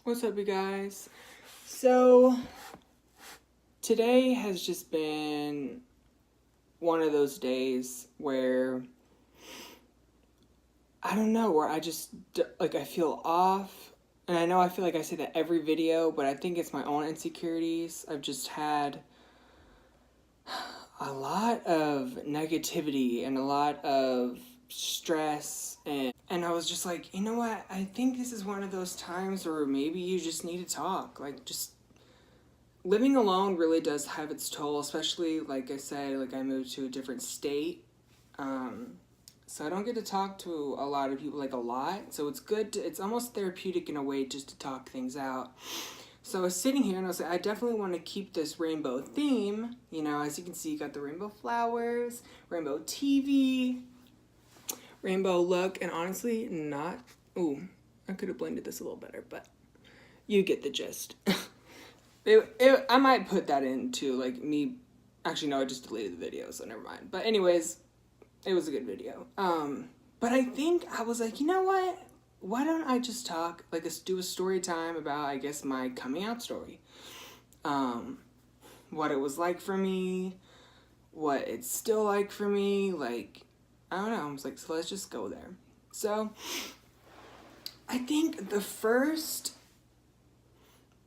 What's up, you guys? So, today has just been one of those days where I don't know, where I just, I feel off. And I know I feel like I say that every video, but I think it's my own insecurities. I've just had a lot of negativity and a lot of stress and I was just like, you know what? I think this is one of those times where maybe you just need to talk. Like, just living alone really does have its toll, especially, like I said, like I moved to a different state. So I don't get to talk to a lot of people, like a lot. So it's good it's almost therapeutic in a way just to talk things out. So I was sitting here and I was like, I definitely want to keep this rainbow theme. You know, as you can see, you got the rainbow flowers, rainbow TV, rainbow look, and honestly, not. Ooh, I could have blended this a little better, but you get the gist. I might put that into like me. Actually, no, I just deleted the video, so never mind. But anyways, it was a good video. But I think I was like, you know what? Why don't I just talk, like, do a story time about, I guess, my coming out story. What it was like for me, what it's still like for me, like, I don't know. I was like, so let's just go there. So, I think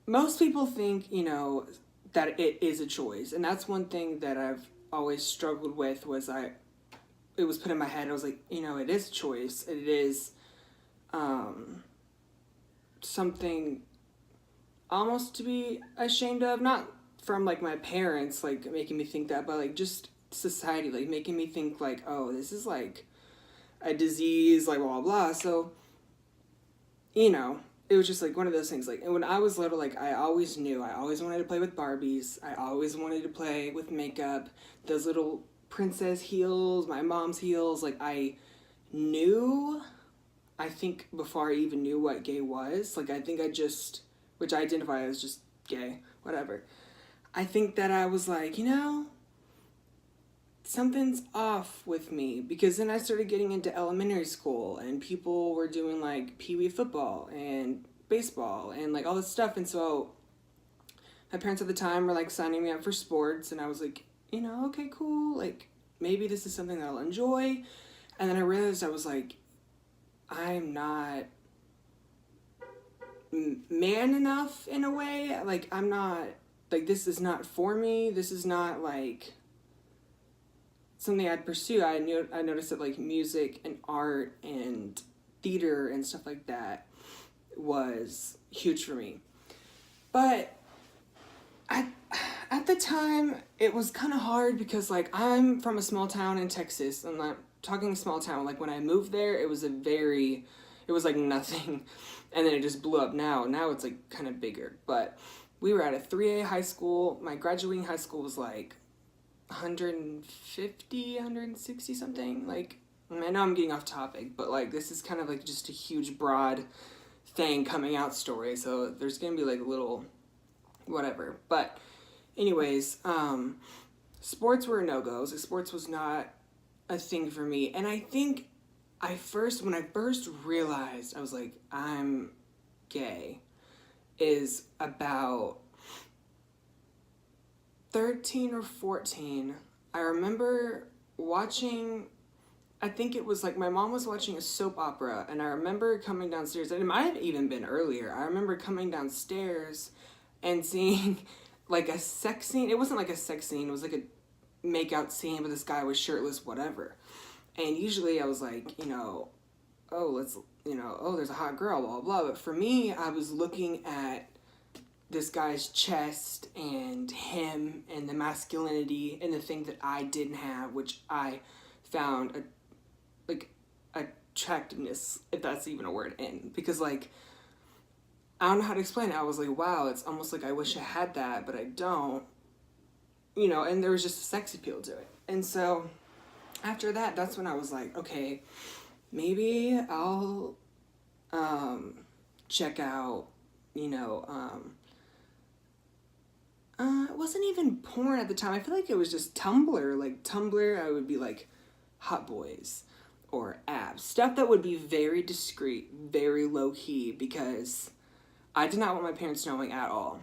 most people think, you know, that it is a choice. And that's one thing that I've always struggled with it was put in my head. I was like, you know, it is a choice. It is something almost to be ashamed of, not from like my parents like making me think that, but like just society like making me think like, oh, this is like a disease, like blah blah blah. So, you know, it was just like one of those things. Like, and when I was little, like I always knew I always wanted to play with Barbies. I always wanted to play with makeup, those little princess heels, my mom's heels. Like I knew, I think before I even knew what gay was, like I think which I identify as just gay, whatever. I think that I was like, you know, something's off with me, because then I started getting into elementary school and people were doing like pee-wee football and baseball and like all this stuff. And so my parents at the time were like signing me up for sports, and I was like, you know, okay, cool, like maybe this is something that I'll enjoy. And then I realized I was like, I'm not man enough in a way. Like I'm not, like this is not for me. This is not like something I'd pursue. I noticed that like music and art and theater and stuff like that was huge for me. But at the time it was kind of hard because like I'm from a small town in Texas. I'm not talking small town. Like when I moved there, it was like nothing, and then it just blew up. Now it's like kind of bigger. But we were at a 3A high school. My graduating high school was like 150, 160 something. Like, I know I'm getting off topic, but like this is kind of like just a huge broad thing, coming out story. So there's gonna be like a little whatever. But anyways, sports were no-goes. Like, sports was not a thing for me. And I think when I first realized I was like, I'm gay, is about 13 or 14. I remember watching, I think it was like my mom was watching a soap opera, and I remember coming downstairs, and it might have even been earlier. I remember coming downstairs and seeing like a sex scene. It wasn't like a sex scene, it was like a make-out scene, but this guy was shirtless, whatever. And usually I was like, you know, oh, there's a hot girl, blah, blah, blah. But for me, I was looking at this guy's chest and him and the masculinity and the thing that I didn't have, which I found attractiveness, if that's even a word, in. Because like, I don't know how to explain it. I was like, wow, it's almost like I wish I had that, but I don't. You know, and there was just a sex appeal to it. And so after that, that's when I was like, okay, maybe I'll check out, you know, it wasn't even porn at the time. I feel like it was just Tumblr. Like Tumblr, I would be like Hot Boys or abs. Stuff that would be very discreet, very low key, because I did not want my parents knowing at all.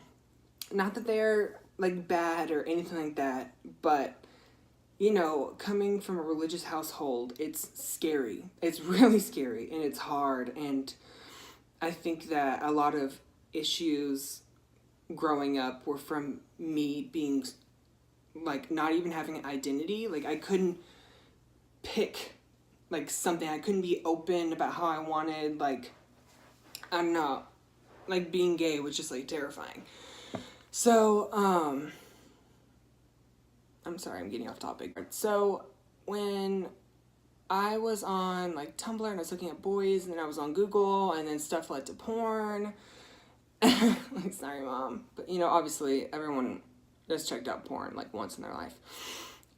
Not that they're like bad or anything like that, but you know, coming from a religious household, it's scary. It's really scary and it's hard. And I think that a lot of issues growing up were from me being like not even having an identity. Like I couldn't pick like something. I couldn't be open about how I wanted. Like, I don't know. Like being gay was just like terrifying. So, I'm sorry, I'm getting off topic. So, when I was on like Tumblr and I was looking at boys, and then I was on Google, and then stuff led to porn. Like, sorry, mom. But you know, obviously, everyone just checked out porn like once in their life.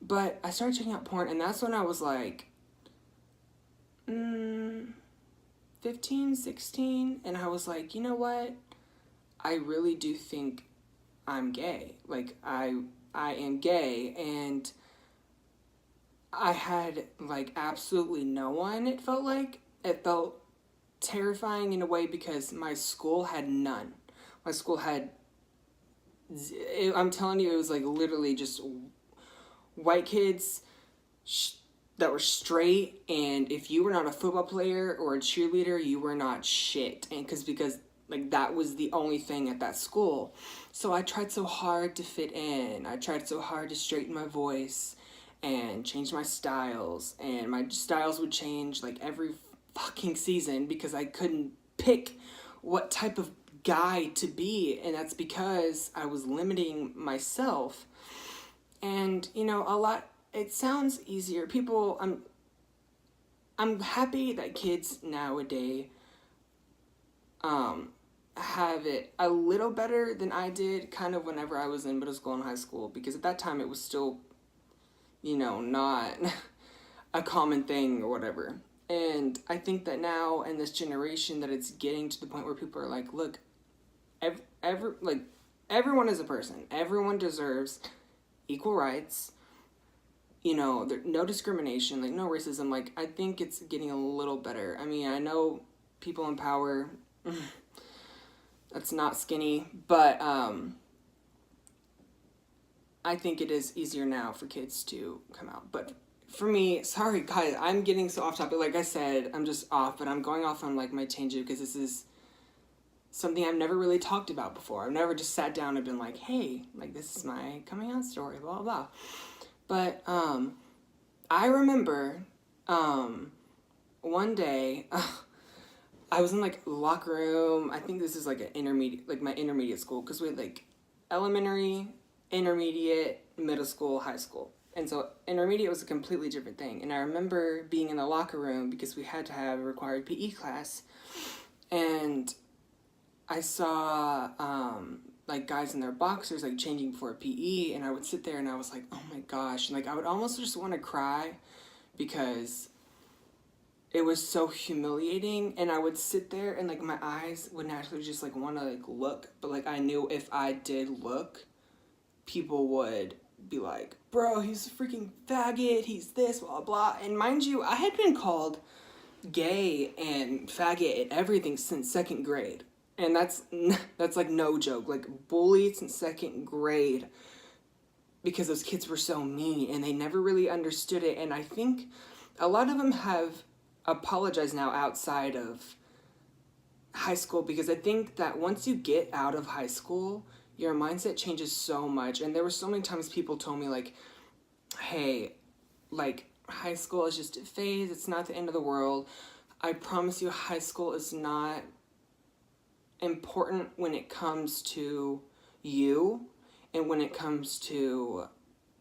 But I started checking out porn, and that's when I was like 15, 16, and I was like, you know what? I really do think I'm gay. Like, I am gay, and I had like absolutely no one. It felt terrifying in a way because my school had none. My school had I'm telling you, it was like literally just white kids that were straight, and if you were not a football player or a cheerleader, you were not shit. And because like that was the only thing at that school. So I tried so hard to fit in. I tried so hard to straighten my voice and change my styles, and my styles would change like every fucking season because I couldn't pick what type of guy to be, and that's because I was limiting myself. And you know, a lot it sounds easier. People I'm happy that kids nowadays have it a little better than I did kind of whenever I was in middle school and high school, because at that time it was still, you know, not a common thing or whatever. And I think that now in this generation that it's getting to the point where people are like, look, like everyone is a person. Everyone deserves equal rights. You know, there no discrimination, like no racism. Like I think it's getting a little better. I mean, I know people in power that's not skinny, but I think it is easier now for kids to come out. But for me, sorry guys, I'm getting so off topic. Like I said, I'm just off, but I'm going off on like my tangent because this is something I've never really talked about before. I've never just sat down and been like, hey, like this is my coming out story, blah blah blah. But I remember one day I was in like locker room. I think this is like an intermediate, like my intermediate school, because we had like elementary, intermediate, middle school, high school. And so intermediate was a completely different thing. And I remember being in the locker room because we had to have a required PE class. And I saw like guys in their boxers like changing before PE, and I would sit there and I was like, oh my gosh. And like I would almost just want to cry because it was so humiliating, and I would sit there and like my eyes would naturally just like want to like look, but like I knew if I did look, people would be like, bro, he's a freaking faggot, he's this, blah blah. And mind you, I had been called gay and faggot and everything since second grade, and that's like no joke, like bullied since second grade because those kids were so mean and they never really understood it. And I think a lot of them have apologize now outside of high school, because I think that once you get out of high school, your mindset changes so much. And there were so many times people told me like, hey, like high school is just a phase, it's not the end of the world. I promise you, high school is not important when it comes to you and when it comes to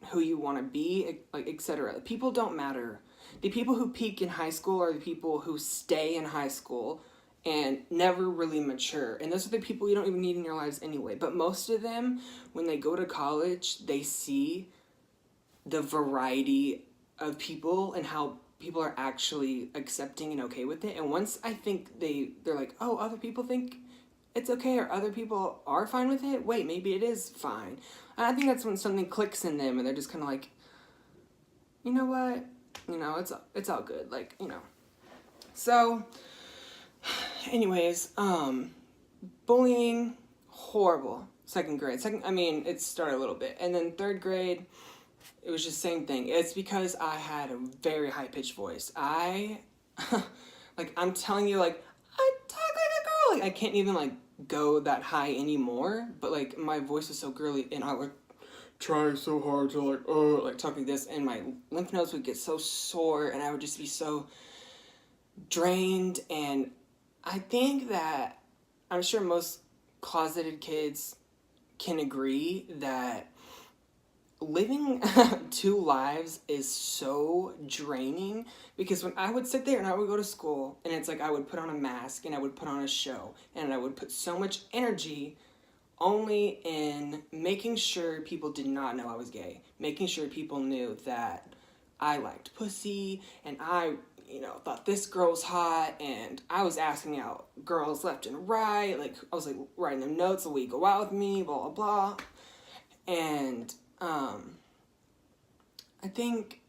who you want to be, like etc. People don't matter. The people who peak in high school are the people who stay in high school and never really mature. And those are the people you don't even need in your lives anyway. But most of them, when they go to college, they see the variety of people and how people are actually accepting and okay with it. And once I think they're like, oh, other people think it's okay, or other people are fine with it, wait, maybe it is fine. And I think that's when something clicks in them and they're just kind of like, you know what? You know, it's all good, like, you know. So, anyways, bullying, horrible. Second grade. It started a little bit. And then third grade, it was just same thing. It's because I had a very high pitched voice. I'm telling you, like, I talk like a girl. Like, I can't even, like, go that high anymore. But, like, my voice was so girly, and I would try so hard to, like, talk like this. And my lymph nodes would get so sore, and I would just be so drained. And I think that, I'm sure most closeted kids can agree that living two lives is so draining, because when I would sit there and I would go to school, and it's like I would put on a mask and I would put on a show, and I would put so much energy only in making sure people did not know I was gay, making sure people knew that I liked pussy, and I, thought this girl was hot, and I was asking out girls left and right, like, I was, like, writing them notes, will you go out with me, blah, blah, blah, and, I think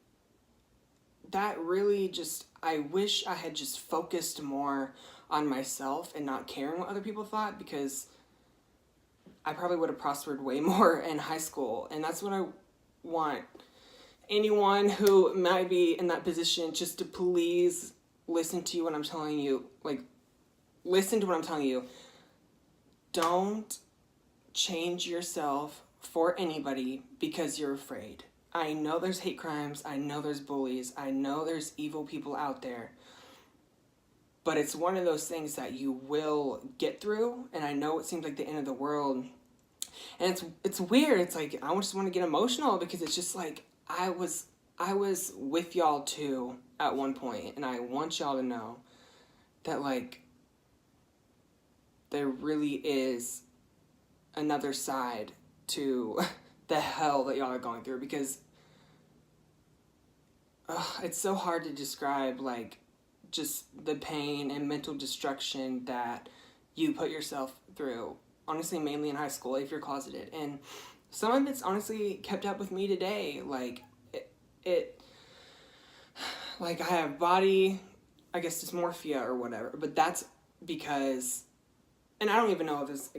that really just, I wish I had just focused more on myself and not caring what other people thought, because I probably would have prospered way more in high school. And that's what I want anyone who might be in that position, just to please listen to what I'm telling you. Like, listen to what I'm telling you. Don't change yourself for anybody because you're afraid. I know there's hate crimes, I know there's bullies, I know there's evil people out there, but it's one of those things that you will get through, and I know it seems like the end of the world, and it's weird, it's like, I just want to get emotional, because it's just like, I was with y'all too at one point, and I want y'all to know that, like, there really is another side to the hell that y'all are going through, because it's so hard to describe, like, just the pain and mental destruction that you put yourself through, honestly, mainly in high school if you're closeted, and some of it's honestly kept up with me today. Like, it like, I have body, I guess, dysmorphia or whatever, but that's because, and I don't even know if it's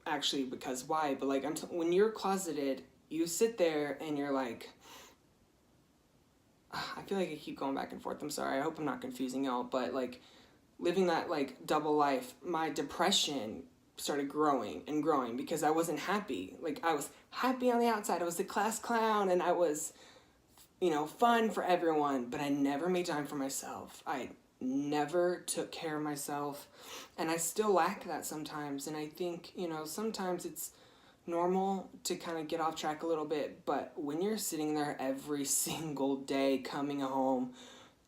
actually because why, but, like, when you're closeted, you sit there and you're like, I feel like I keep going back and forth, I'm sorry, I hope I'm not confusing y'all, but, like, living that, like, double life, my depression started growing and growing, because I wasn't happy. Like, I was happy on the outside, I was the class clown, and I was, fun for everyone, but I never made time for myself. I never took care of myself, and I still lack that sometimes, and I think, sometimes it's normal to kind of get off track a little bit, but when you're sitting there every single day coming home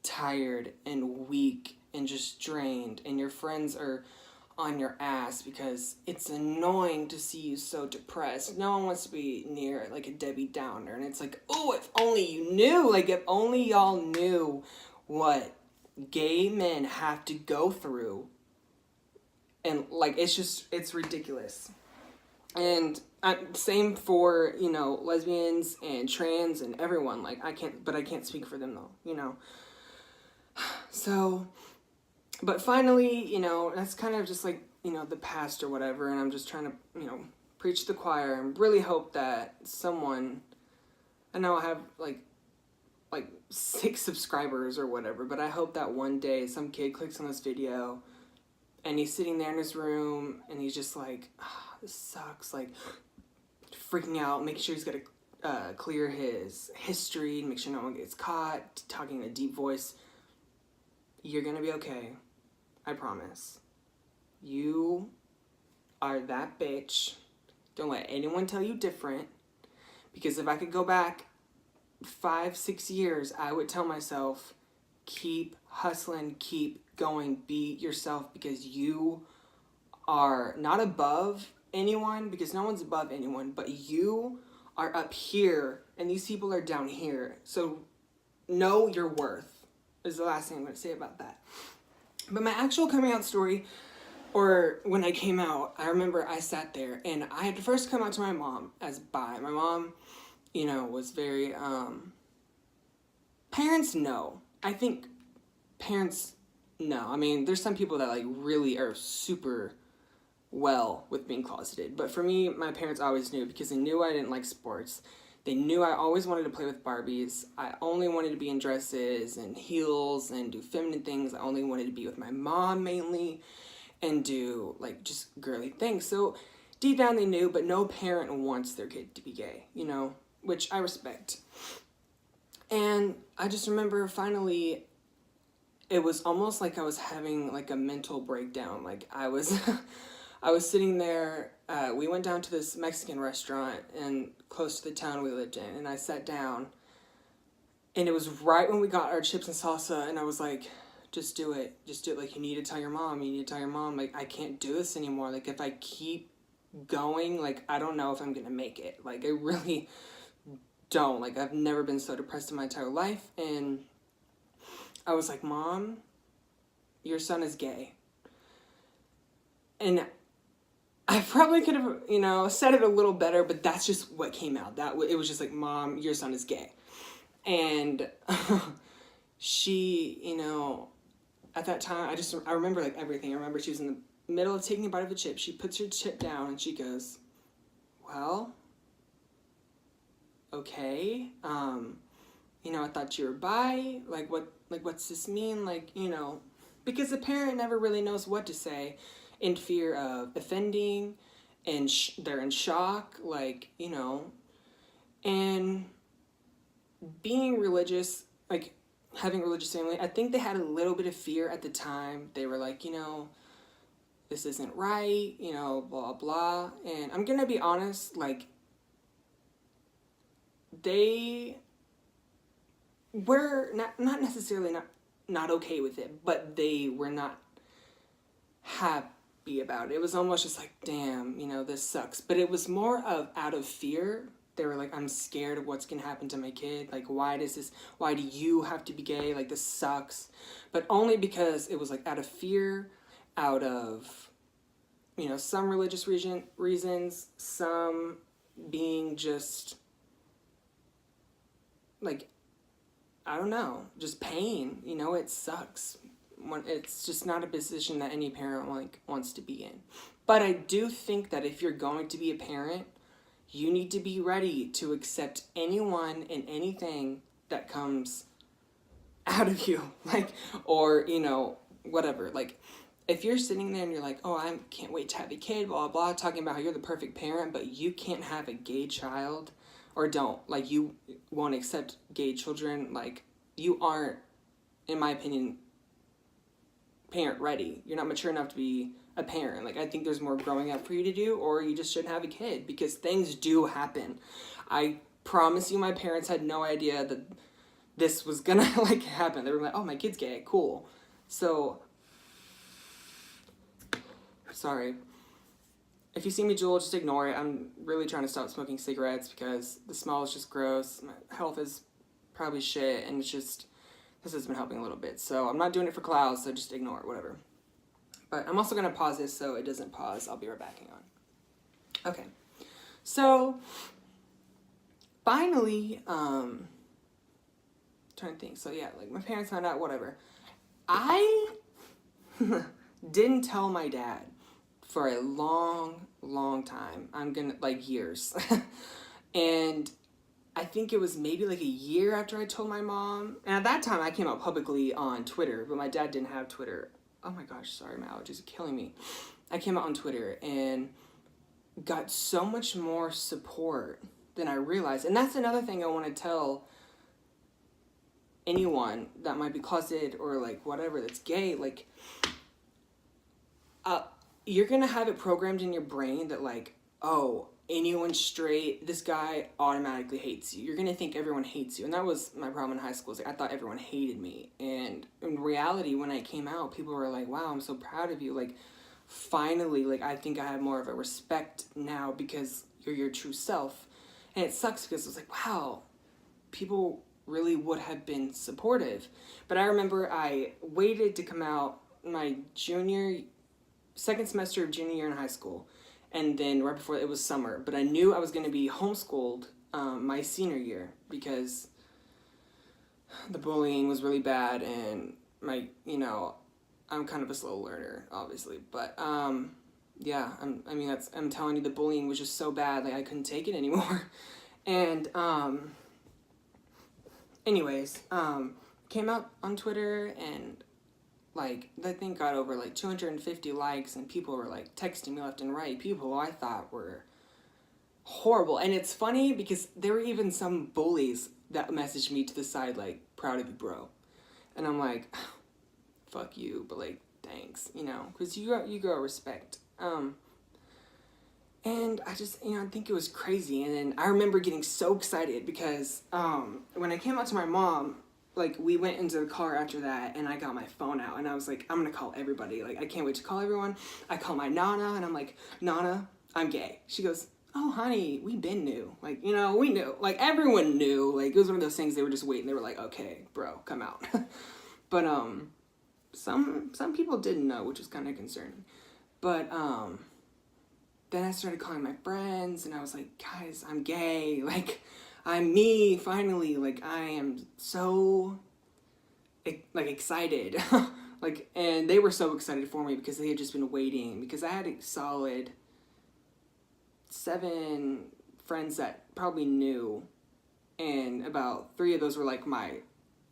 tired and weak and just drained, and your friends are on your ass because it's annoying to see you so depressed. No one wants to be near, like, a Debbie Downer, and it's like, oh, if only you knew, like, if only y'all knew what gay men have to go through, and, like, it's ridiculous. And same for, lesbians and trans and everyone. Like, I can't speak for them though, So, but finally, that's kind of just like, the past or whatever, and I'm just trying to, preach the choir and really hope that someone, I know I have like 6 subscribers or whatever, but I hope that one day some kid clicks on this video and he's sitting there in his room and he's just like, this sucks, like, freaking out, making sure he's got to clear his history, make sure no one gets caught, talking in a deep voice. You're gonna be okay. I promise. You are that bitch. Don't let anyone tell you different. Because if I could go back 5-6 years, I would tell myself, keep hustling, keep going, be yourself, because you are not above anyone, because no one's above anyone, but you are up here and these people are down here. So know your worth is the last thing I'm going to say about that. But my actual coming out story, or when I came out, I remember I sat there and I had to first come out to my mom as bi. My mom, was very, parents know. I think parents know. I mean, there's some people that, like, really are super well with being closeted. But for me, my parents always knew because they knew I didn't like sports. They knew I always wanted to play with Barbies. I only wanted to be in dresses and heels and do feminine things. I only wanted to be with my mom mainly and do like just girly things. So deep down they knew, but no parent wants their kid to be gay, you know, which I respect. And I just remember finally it was almost like I was having like a mental breakdown. Like I was I was sitting there, we went down to this Mexican restaurant and close to the town we lived in, and I sat down, and it was right when we got our chips and salsa, and I was like, just do it, like, you need to tell your mom, like, I can't do this anymore, like, if I keep going, like, I don't know if I'm gonna make it, like, I really don't, like, I've never been so depressed in my entire life, and I was like, Mom, your son is gay, and I probably could have, you know, said it a little better, but that's just what came out. It was just like, Mom, your son is gay. And she, you know, at that time, I remember like everything. I remember she was in the middle of taking a bite of a chip. She puts her chip down and she goes, well, okay. You know, I thought you were bi. Like, what's this mean? Like, you know, because the parent never really knows what to say, in fear of offending, and they're in shock, like, you know, and being religious, like, having a religious family, I think they had a little bit of fear at the time. They were like, you know, this isn't right, you know, blah, blah, and I'm gonna be honest, like, they were not necessarily not okay with it, but they were not happy about it. It was almost just like, damn, you know, this sucks. But it was more of out of fear. They were like, I'm scared of what's gonna happen to my kid. Like, why do you have to be gay? Like, this sucks. But only because it was like out of fear, out of, you know, some religious reasons, some being just like, I don't know, just pain, you know, it sucks. It's just not a position that any parent like wants to be in. But I do think that if you're going to be a parent, you need to be ready to accept anyone and anything that comes out of you, like, or, you know, whatever. Like, if you're sitting there and you're like, oh, I can't wait to have a kid, blah, blah, talking about how you're the perfect parent, but you can't have a gay child, or don't, like, you won't accept gay children, like, you aren't, in my opinion, parent ready. You're not mature enough to be a parent. Like, I think there's more growing up for you to do, or you just shouldn't have a kid, because things do happen. I promise you, my parents had no idea that this was gonna like happen. They were like, oh, my kid's gay, cool. So, sorry. If you see me drool, just ignore it. I'm really trying to stop smoking cigarettes because the smell is just gross. My health is probably shit, and it's just, this has been helping a little bit. So I'm not doing it for clouds, so just ignore it, whatever. But I'm also going to pause this so it doesn't pause. I'll be right back on. Okay. So, finally, trying to think. So yeah, like, my parents found out, whatever. I didn't tell my dad for a long, long time. Like, years. And I think it was maybe like a year after I told my mom. And at that time, I came out publicly on Twitter, but my dad didn't have Twitter. Oh my gosh, sorry, my allergies are killing me. I came out on Twitter and got so much more support than I realized. And that's another thing I want to tell anyone that might be closeted or like whatever that's gay. Like, you're going to have it programmed in your brain that like, oh, anyone straight, this guy automatically hates you. You're going to think everyone hates you. And that was my problem in high school. Like, I thought everyone hated me. And in reality, when I came out, people were like, wow, I'm so proud of you. Like, finally, like, I think I have more of a respect now because you're your true self. And it sucks because it was like, wow, people really would have been supportive. But I remember I waited to come out my second semester of junior year in high school. And then right before, it was summer. But I knew I was going to be homeschooled my senior year because the bullying was really bad. And I'm kind of a slow learner, obviously. But yeah, I'm telling you, the bullying was just so bad, like I couldn't take it anymore. And anyways, came out on Twitter, and like that thing got over like 250 likes, and people were like texting me left and right, people I thought were horrible. And it's funny because there were even some bullies that messaged me to the side like, proud of you, bro. And I'm like, fuck you, but like, thanks, because you grow respect. And I just, I think it was crazy. And then I remember getting so excited because when I came out to my mom, like, we went into the car after that, and I got my phone out, and I was like, I'm gonna call everybody. Like, I can't wait to call everyone. I call my Nana, and I'm like, Nana, I'm gay. She goes, oh, honey, we been knew. Like, we knew. Like, everyone knew. Like, it was one of those things they were just waiting. They were like, okay, bro, come out. But some people didn't know, which was kind of concerning. But then I started calling my friends, and I was like, guys, I'm gay. Like, I'm me, finally. Like, I am so, like, excited. Like, and they were so excited for me because they had just been waiting. Because I had a solid 7 friends that probably knew, and about 3 of those were, like, my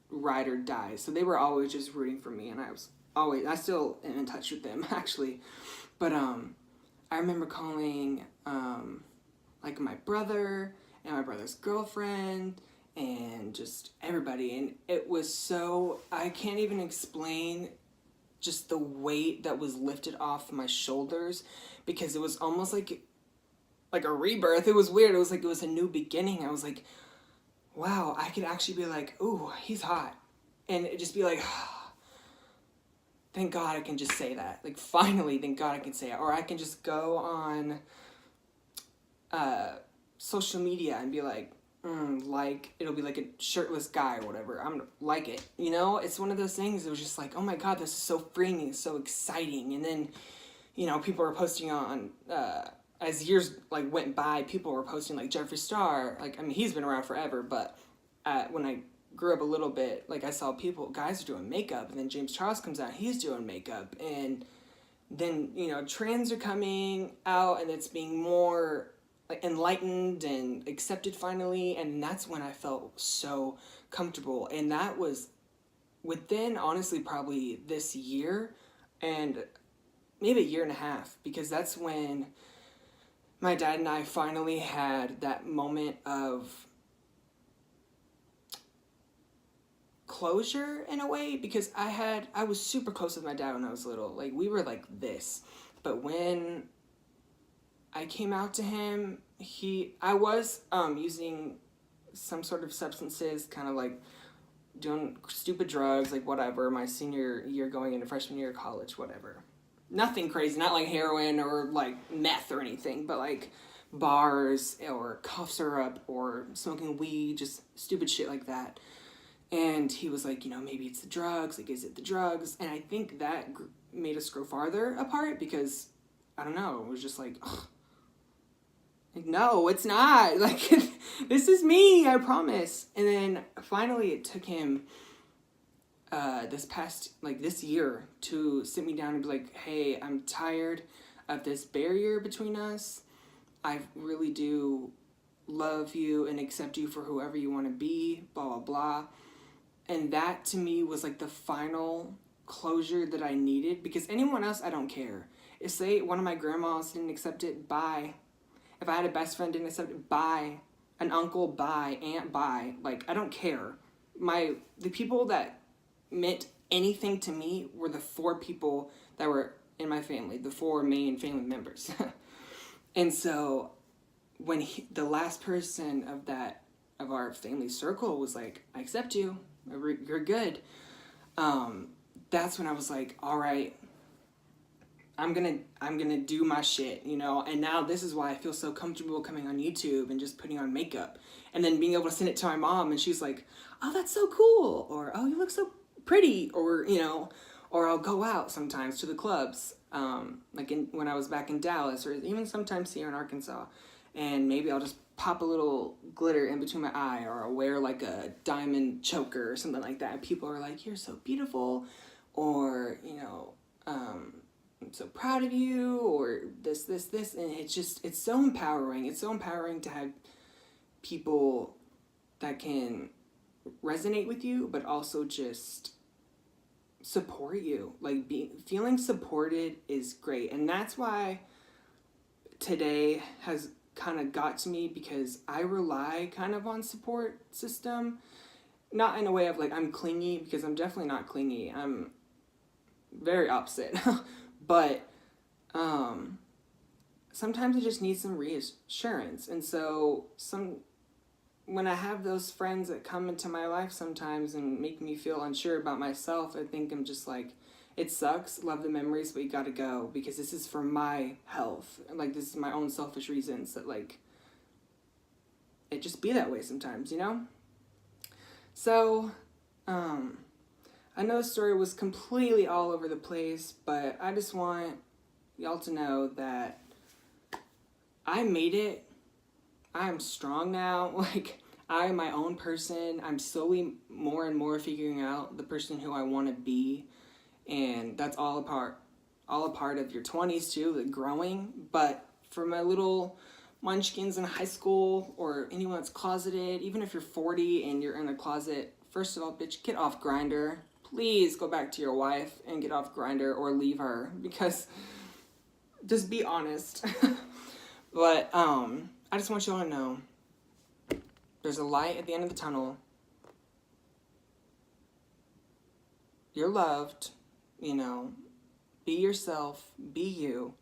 ride or die. So they were always just rooting for me, and I still am in touch with them, actually. But, I remember calling, like, my brother and my brother's girlfriend and just everybody. And it was so, I can't even explain just the weight that was lifted off my shoulders, because it was almost like a rebirth. It was weird. It was like it was a new beginning. I was like, wow, I could actually be like, ooh, he's hot. And it just be like, thank God I can just say that. Like, finally, thank God I can say it. Or I can just go on social media and be like, like, it'll be like a shirtless guy or whatever. I'm like it. It's one of those things. It was just like, oh my God, this is so freeing and so exciting. And then, people were posting on, as years like went by, people were posting like Jeffree Star. Like, he's been around forever, but when I grew up a little bit, like, I saw guys are doing makeup, and then James Charles comes out, he's doing makeup, and then, trans are coming out, and it's being more like enlightened and accepted finally, and that's when I felt so comfortable. And that was within, honestly, probably this year, and maybe a year and a half, because that's when my dad and I finally had that moment of closure, in a way, because I was super close with my dad when I was little. Like, we were like this. But when I came out to him, I was using some sort of substances, kind of like doing stupid drugs, like whatever, my senior year going into freshman year of college, whatever. Nothing crazy, not like heroin or like meth or anything, but like bars or cough syrup or smoking weed, just stupid shit like that. And he was like, maybe it's the drugs. Like, is it the drugs? And I think that made us grow farther apart, because, I don't know, it was just like, ugh. Like, no, it's not. Like, this is me, I promise. And then finally it took him this year to sit me down and be like, hey, I'm tired of this barrier between us. I really do love you and accept you for whoever you want to be, blah, blah, blah. And that, to me, was like the final closure that I needed, because anyone else, I don't care. If, say, one of my grandmas didn't accept it, bye. If I had a best friend didn't accept it, bye. An uncle, bye. Aunt, bye. Like, I don't care. The people that meant anything to me were the 4 people that were in my family, the 4 main family members. And so when the last person of our family circle was like, I accept you, you're good, that's when I was like, all right, I'm gonna do my shit, and now this is why I feel so comfortable coming on YouTube and just putting on makeup, and then being able to send it to my mom, and she's like, oh, that's so cool, or oh, you look so pretty, or or I'll go out sometimes to the clubs, like when I was back in Dallas, or even sometimes here in Arkansas, and maybe I'll just pop a little glitter in between my eye, or I'll wear like a diamond choker or something like that. And people are like, you're so beautiful, or I'm so proud of you, or this, and it's so empowering. It's so empowering to have people that can resonate with you, but also just support you. Like, feeling supported is great, and that's why today has kind of got to me, because I rely kind of on support system, not in a way of like I'm clingy, because I'm definitely not clingy. I'm very opposite. But sometimes I just need some reassurance, and so when I have those friends that come into my life sometimes and make me feel unsure about myself, I think I'm just like, it sucks, love the memories, but you gotta go, because this is for my health. Like, this is my own selfish reasons that, like, it just be that way sometimes, you know? So, I know the story was completely all over the place, but I just want y'all to know that I made it. I'm strong now. Like, I am my own person. I'm slowly more and more figuring out the person who I want to be. And that's all a part of your 20s too, the growing. But for my little munchkins in high school, or anyone that's closeted, even if you're 40 and you're in a closet, first of all, bitch, get off Grindr. Please go back to your wife and get off Grindr, or leave her, because just be honest. But I just want you all to know there's a light at the end of the tunnel. You're loved, you know. Be yourself, be you,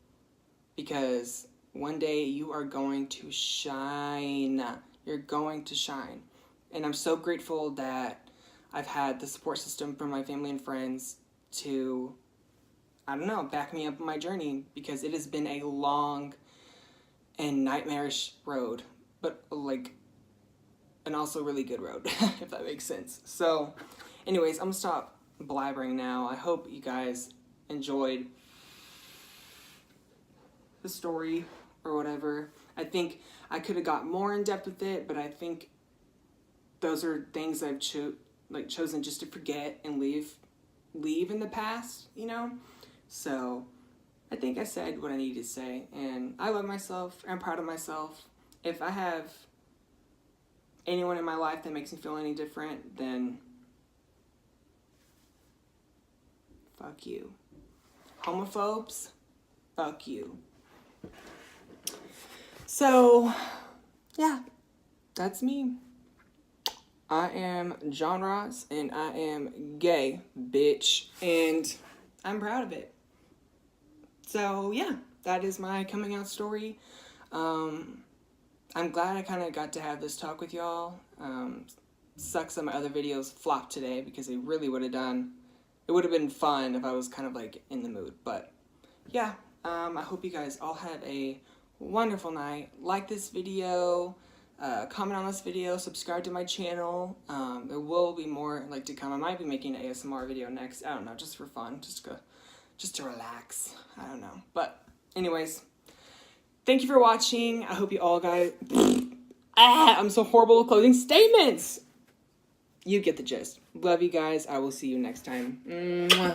because one day you are going to shine. You're going to shine. And I'm so grateful that I've had the support system from my family and friends to, I don't know, back me up on my journey, because it has been a long and nightmarish road, but like an also really good road, if that makes sense. So anyways, I'm gonna stop blabbering now. I hope you guys enjoyed the story or whatever. I think I could have got more in depth with it, but I think those are things I've chosen just to forget and leave in the past, you know? So I think I said what I needed to say, and I love myself. I'm proud of myself. If I have anyone in my life that makes me feel any different, then fuck you. Homophobes, fuck you. So, yeah, that's me. I am John Ross, and I am gay, bitch, and I'm proud of it. So, yeah, that is my coming out story. I'm glad I kind of got to have this talk with y'all. Sucks that my other videos flopped today, because it would have been fun if I was kind of like in the mood. But yeah, I hope you guys all have a wonderful night. Like this video, comment on this video, subscribe to my channel. There will be more like to come. I might be making an ASMR video next. I don't know, just for fun, just to relax. I don't know. But anyways, thank you for watching. I hope you all guys... I'm so horrible with closing statements. You get the gist. Love you guys. I will see you next time. Mwah.